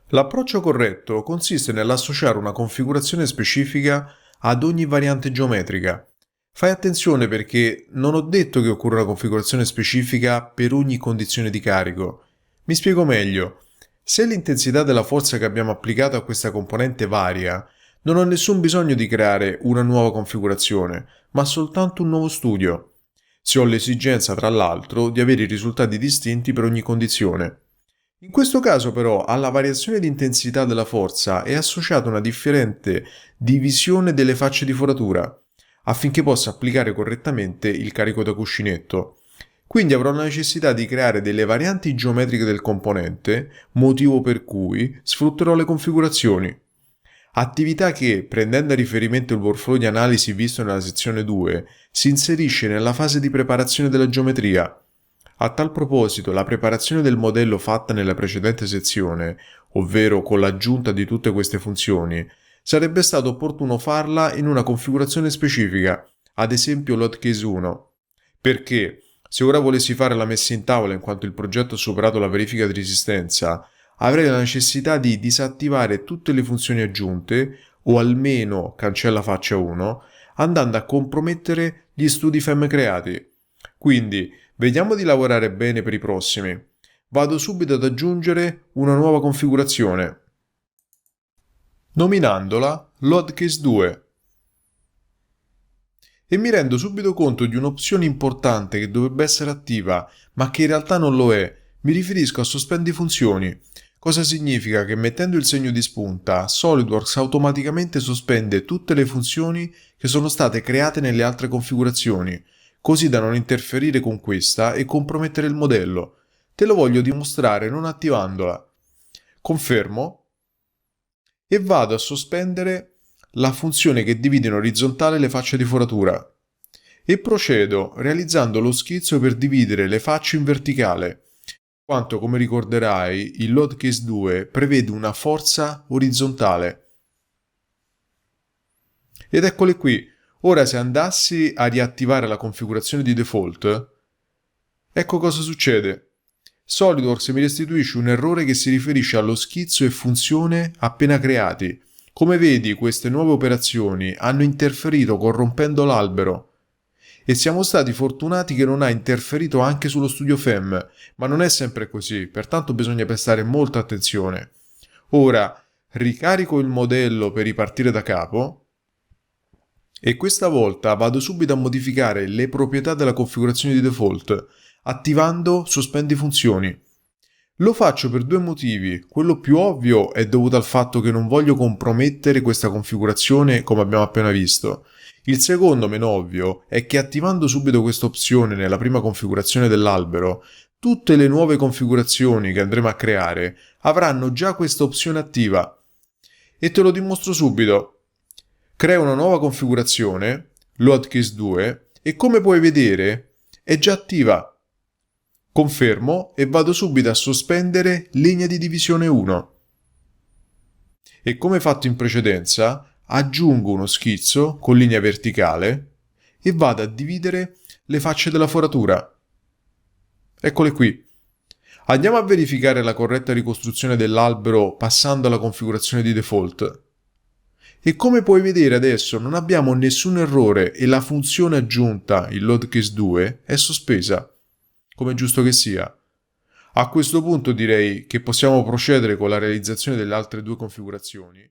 L'approccio corretto consiste nell'associare una configurazione specifica ad ogni variante geometrica. Fai attenzione perché non ho detto che occorre una configurazione specifica per ogni condizione di carico. Mi spiego meglio. Se l'intensità della forza che abbiamo applicato a questa componente varia, non ho nessun bisogno di creare una nuova configurazione, ma soltanto un nuovo studio. Se ho l'esigenza, tra l'altro, di avere i risultati distinti per ogni condizione. In questo caso però alla variazione di intensità della forza è associata una differente divisione delle facce di foratura, affinché possa applicare correttamente il carico da cuscinetto. Quindi avrò la necessità di creare delle varianti geometriche del componente, motivo per cui sfrutterò le configurazioni. Attività che, prendendo a riferimento il workflow di analisi visto nella sezione 2, si inserisce nella fase di preparazione della geometria. A tal proposito, la preparazione del modello fatta nella precedente sezione, ovvero con l'aggiunta di tutte queste funzioni, sarebbe stato opportuno farla in una configurazione specifica, ad esempio Loadcase 1. Perché, se ora volessi fare la messa in tavola in quanto il progetto ha superato la verifica di resistenza, avrei la necessità di disattivare tutte le funzioni aggiunte, o almeno cancella faccia 1, andando a compromettere gli studi FEM creati. Quindi, vediamo di lavorare bene per i prossimi. Vado subito ad aggiungere una nuova configurazione, nominandola Loadcase 2. E mi rendo subito conto di un'opzione importante che dovrebbe essere attiva, ma che in realtà non lo è. Mi riferisco a sospendi funzioni. Cosa significa? Che mettendo il segno di spunta, SolidWorks automaticamente sospende tutte le funzioni che sono state create nelle altre configurazioni, così da non interferire con questa e compromettere il modello. Te lo voglio dimostrare non attivandola. Confermo e vado a sospendere la funzione che divide in orizzontale le facce di foratura e procedo realizzando lo schizzo per dividere le facce in verticale, quanto come ricorderai il Loadcase 2 prevede una forza orizzontale. Ed eccole qui. Ora se andassi a riattivare la configurazione di default, ecco cosa succede. SolidWorks mi restituisce un errore che si riferisce allo schizzo e funzione appena creati. Come vedi, queste nuove operazioni hanno interferito corrompendo l'albero. E siamo stati fortunati che non ha interferito anche sullo studio FEM, ma non è sempre così, pertanto bisogna prestare molta attenzione. Ora ricarico il modello per ripartire da capo e questa volta vado subito a modificare le proprietà della configurazione di default, attivando sospendi funzioni. Lo faccio per due motivi. Quello più ovvio è dovuto al fatto che non voglio compromettere questa configurazione come abbiamo appena visto. Il secondo, meno ovvio, è che attivando subito questa opzione nella prima configurazione dell'albero, tutte le nuove configurazioni che andremo a creare avranno già questa opzione attiva. E te lo dimostro subito. Creo una nuova configurazione, Loadcase 2, e come puoi vedere è già attiva. Confermo e vado subito a sospendere linea di divisione 1. E come fatto in precedenza, aggiungo uno schizzo con linea verticale e vado a dividere le facce della foratura. Eccole qui. Andiamo a verificare la corretta ricostruzione dell'albero passando alla configurazione di default. E come puoi vedere adesso non abbiamo nessun errore e la funzione aggiunta, il Loadcase 2, è sospesa, come è giusto che sia. A questo punto direi che possiamo procedere con la realizzazione delle altre due configurazioni.